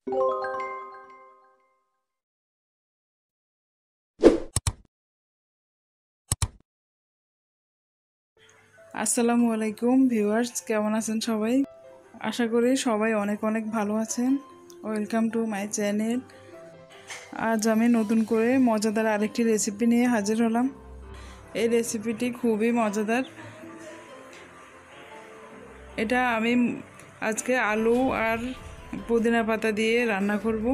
আসসালামু আলাইকুম ভিউয়ার্স, কেমন আছেন সবাই? আশা করি সবাই অনেক অনেক ভালো আছেন। Welcome to my channel. আজ আমি নতুন করে মজাদার আরেকটি রেসিপি নিয়ে হাজির হলাম। এই রেসিপিটি খুবই মজাদার। এটা আমি আজকে আলু আর পুদিনা পাতা দিয়ে রান্না করব।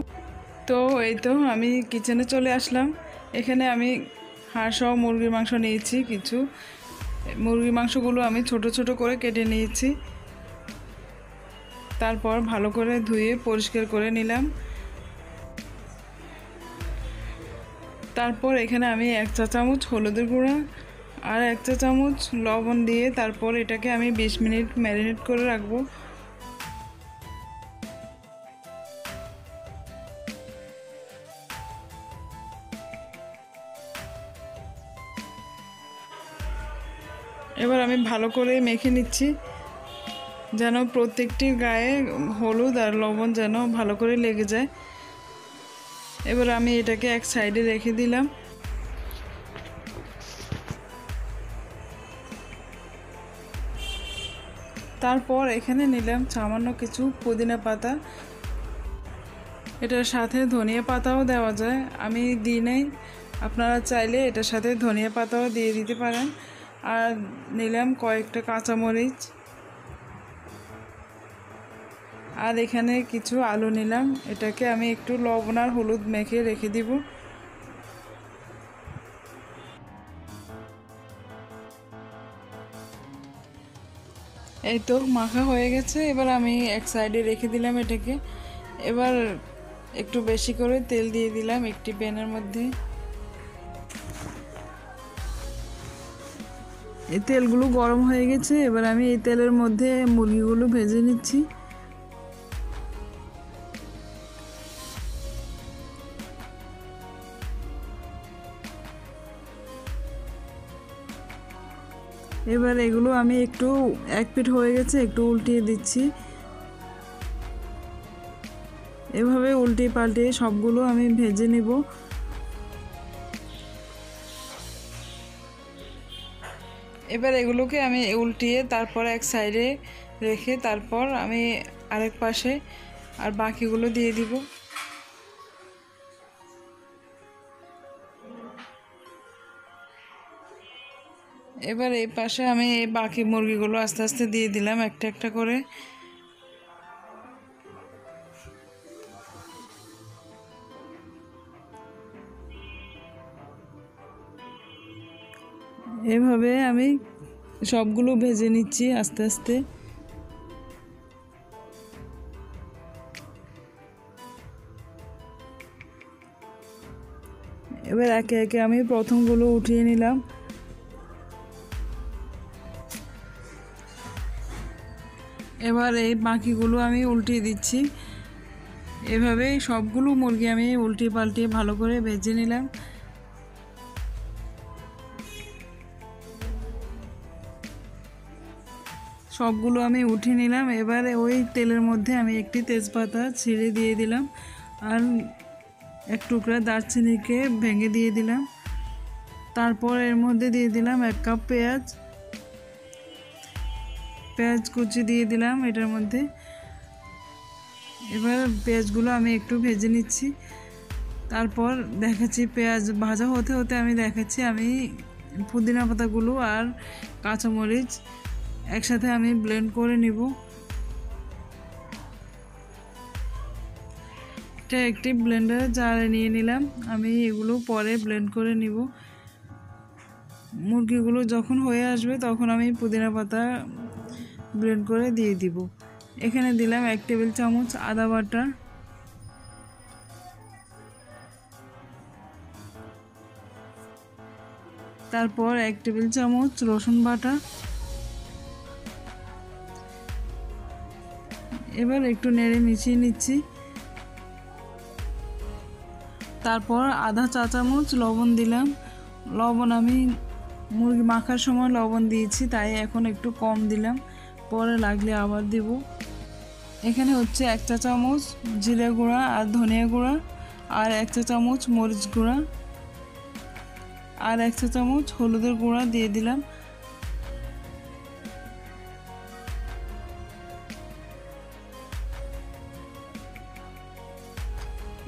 তো এই তো আমি কিচেনে চলে আসলাম। এখানে আমি হাঁস ও মুরগির মাংস নিয়েছি। কিছু মুরগির মাংসগুলো আমি ছোট ছোট করে কেটে নিয়েছি। তারপর ভালো করে ধুয়ে পরিষ্কার করে নিলাম। তারপর এখানে আমি 1 চা চামচ হলুদের গুঁড়া আর 1 চা চামচ লবণ দিয়ে তারপর এটাকে আমি 20 মিনিট ম্যারিনেট করে রাখবো। এবার আমি ভালো করে মেখে নিচ্ছি, যেন প্রত্যেকটির গায়ে হলুদ আর লবণ যেন ভালো করে লেগে যায়। এবার আমি এটাকে এক সাইডে রেখে দিলাম। তারপর এখানে নিলাম সামান্য কিছু পুদিনা পাতা। এটার সাথে ধনিয়া পাতাও দেওয়া যায়, আমি দিই নাই। আপনারা চাইলে এটার সাথে ধনিয়া পাতাও দিয়ে দিতে পারেন। আর নিলাম কয়েকটা কাঁচামরিচ, আর এখানে কিছু আলু নিলাম। এটাকে আমি একটু লবণ আর হলুদ মেখে রেখে দিব। এই তো মাখা হয়ে গেছে। এবার আমি এক সাইডে রেখে দিলাম এটাকে। এবার একটু বেশি করে তেল দিয়ে দিলাম একটি প্যানের মধ্যে। এই তেলগুলো গরম হয়ে গেছে। এবার আমি এই তেলের মধ্যে মুরগিগুলো ভেজে নিচ্ছি। এবার এগুলো আমি একটু এক পিঠ হয়ে গেছে, একটু উল্টিয়ে দিচ্ছি। এভাবে উল্টে পাল্টে সবগুলো আমি ভেজে নেব। এবার এগুলোকে আমি উল্টিয়ে তারপর এক সাইডে রেখে তারপর আমি আরেক পাশে আর বাকিগুলো দিয়ে দিব। এবার এই পাশে আমি এই বাকি মুরগিগুলো আস্তে আস্তে দিয়ে দিলাম একটা একটা করে। এভাবে আমি সবগুলো ভেজে নিচ্ছি আস্তে আস্তে। এবার একে একে আমি প্রথমগুলো উঠিয়ে নিলাম। এবার এই বাকিগুলো আমি উল্টিয়ে দিচ্ছি। এভাবে সবগুলো মুরগি আমি উল্টিয়ে পাল্টিয়ে ভালো করে ভেজে নিলাম। সবগুলো আমি উঠিয়ে নিলাম। এবারে ওই তেলের মধ্যে আমি একটি তেজপাতা ছিঁড়ে দিয়ে দিলাম আর এক টুকরা দারচিনিকে ভেঙে দিয়ে দিলাম। তারপর এর মধ্যে দিয়ে দিলাম 1 কাপ পেঁয়াজ কুচি দিয়ে দিলাম এটার মধ্যে। এবার পেঁয়াজগুলো আমি একটু ভেজে নিচ্ছি। তারপর দেখাচ্ছি পেঁয়াজ ভাজা হতে হতে আমি দেখাচ্ছি আমি পুদিনা পাতাগুলো আর কাঁচামরিচ একসাথে আমি ব্লেন্ড করে নিব। এটা একটি ব্লেন্ডার জারে নিয়ে নিলাম। আমি এগুলো পরে ব্লেন্ড করে নিব। মুরগিগুলো যখন হয়ে আসবে তখন আমি পুদিনা পাতা ব্লেন্ড করে দিয়ে দিব। এখানে দিলাম 1 টেবিল চামচ আদা বাটা, তারপর 1 টেবিল চামচ রসুন বাটা। এবার একটু নেড়ে মিশিয়ে নিচ্ছি। তারপর আধা চা চামচ লবণ দিলাম। লবণ আমি মুরগি মাখার সময় লবণ দিয়েছি, তাই এখন একটু কম দিলাম, পরে লাগলে আবার দেব। এখানে হচ্ছে 1 চা চামচ জিরে গুঁড়া আর ধনিয়া গুঁড়া, আর 1 চা চামচ মরিচ গুঁড়া, আর 1 চা চামচ হলুদের গুঁড়া দিয়ে দিলাম।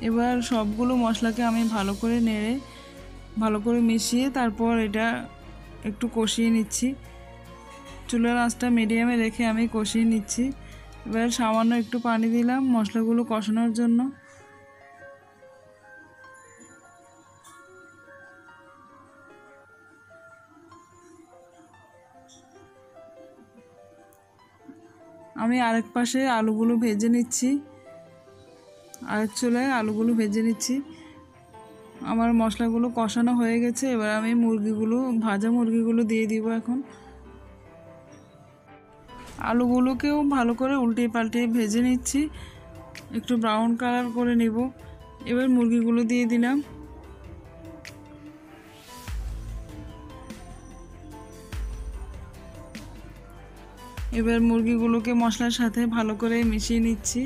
এবার সবগুলো মশলাকে আমি ভালো করে নেড়ে ভালো করে মিশিয়ে তারপর এটা একটু কষিয়ে নিচ্ছি। চুলার আঁচটা মিডিয়ামে রেখে আমি কষিয়ে নিচ্ছি। এবার সামান্য একটু পানি দিলাম মশলাগুলো কষানোর জন্য। আমি আরেক পাশে আলুগুলো ভেজে নিচ্ছি, আরেক চুলায় আলুগুলো ভেজে নিচ্ছি। আমার মশলাগুলো কষানো হয়ে গেছে। এবার আমি ভাজা মুরগিগুলো দিয়ে দিব। এখন আলুগুলোকেও ভালো করে উল্টে পাল্টে ভেজে নিচ্ছি, একটু ব্রাউন কালার করে নিব। এবার মুরগিগুলো দিয়ে দিলাম। এবার মুরগিগুলোকে মশলার সাথে ভালো করে মিশিয়ে নিচ্ছি।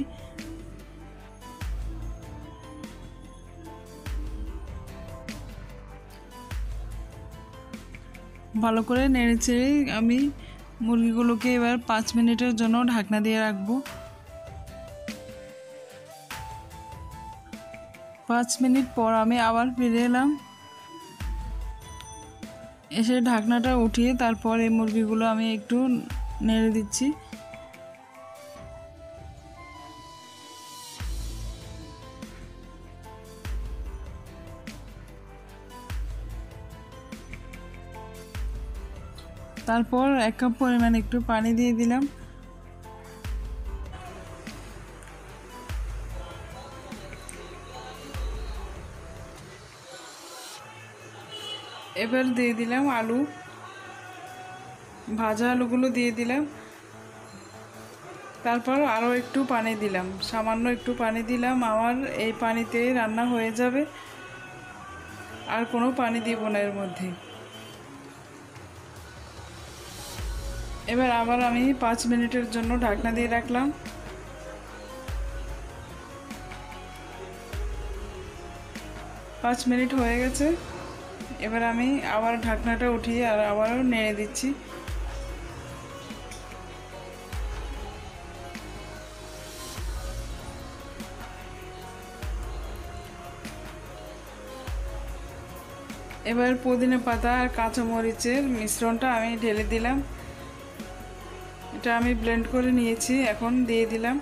ভালো করে নেড়েচেড়ে আমি মুরগিগুলোকে এবার 5 মিনিটের জন্য ঢাকনা দিয়ে রাখবো। 5 মিনিট পর আমি আবার ফিরে এলাম। এসে ঢাকনাটা উঠিয়ে তারপর এই মুরগিগুলো আমি একটু নেড়ে দিচ্ছি। তারপর 1 কাপ পরিমাণ একটু পানি দিয়ে দিলাম। এবার দিয়ে দিলাম আলু, ভাজা আলুগুলো দিয়ে দিলাম। তারপর আরও একটু পানি দিলাম, সামান্য একটু পানি দিলাম। আমার এই পানিতে রান্না হয়ে যাবে, আর কোনো পানি দিব না এর মধ্যে। এবার আবার আমি 5 মিনিটের জন্য ঢাকনা দিয়ে রাখলাম। 5 মিনিট হয়ে গেছে। এবার আমি আবার ঢাকনাটা উঠিয়ে আর আবারও নেড়ে দিচ্ছি। এবার পুদিনা পাতা আর কাঁচামরিচের মিশ্রণটা আমি ঢেলে দিলাম। এটা আমি ব্লেন্ড করে নিয়েছি, এখন দিয়ে দিলাম।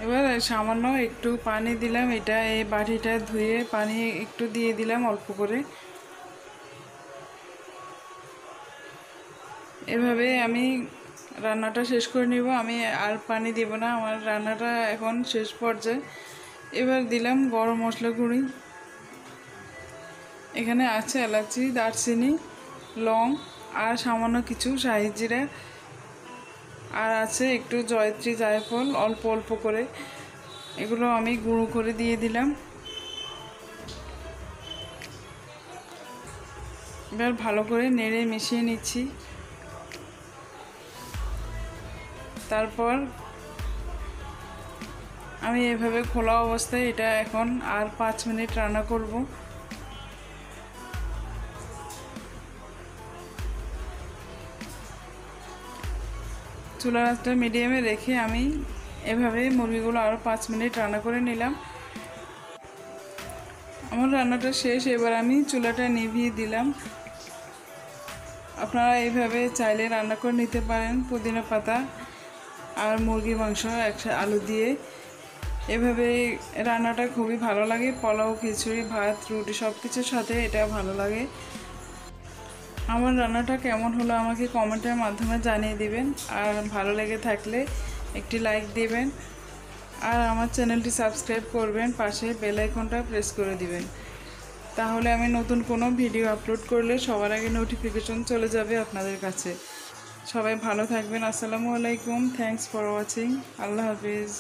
এবার সামান্য একটু পানি দিলাম। এটা এই বাটিটা ধুয়ে পানি একটু দিয়ে দিলাম অল্প করে। এভাবে আমি রান্নাটা শেষ করে নিব। আমি আর পানি দিব না, আমার রান্নাটা এখন শেষ পর্যায়ে। এবার দিলাম গরম মশলা গুঁড়ি। এখানে আছে এলাচি, দারচিনি, লং আর সামান্য কিছু শাহি জিরা, আর আছে একটু জয়ত্রী, জায়ফল অল্প অল্প করে। এগুলো আমি গুঁড়ো করে দিয়ে দিলাম। এবার ভালো করে নেড়ে মিশিয়ে নিচ্ছি। তারপর আমি এভাবে খোলা অবস্থায় এটা এখন আর 5 মিনিট রান্না করব। চুলার আঁচটা মিডিয়ামে রেখে আমি এভাবে মুরগিগুলো আরও 5 মিনিট রান্না করে নিলাম। আমার রান্নাটা শেষ। এবার আমি চুলাটা নিভিয়ে দিলাম। আপনারা এইভাবে চাইলে রান্না করে নিতে পারেন, পুদিনা পাতা আর মুরগির মাংস একসাথে আলু দিয়ে। এভাবে রান্নাটা খুবই ভালো লাগে, পোলাও, খিচুড়ি, ভাত, রুটি সব কিছুর সাথে এটা ভালো লাগে। আমার রান্নাটা কেমন হলো আমাকে কমেন্টের মাধ্যমে জানিয়ে দিবেন, আর ভালো লেগে থাকলে একটি লাইক দিবেন, আর আমার চ্যানেলটি সাবস্ক্রাইব করবেন, পাশে বেল আইকনটা প্রেস করে দিবেন। তাহলে আমি নতুন কোনো ভিডিও আপলোড করলে সবার আগে নোটিফিকেশন চলে যাবে আপনাদের কাছে। সবাই ভালো থাকবেন। আসসালামু আলাইকুম। Thanks for watching. Allah Hafiz.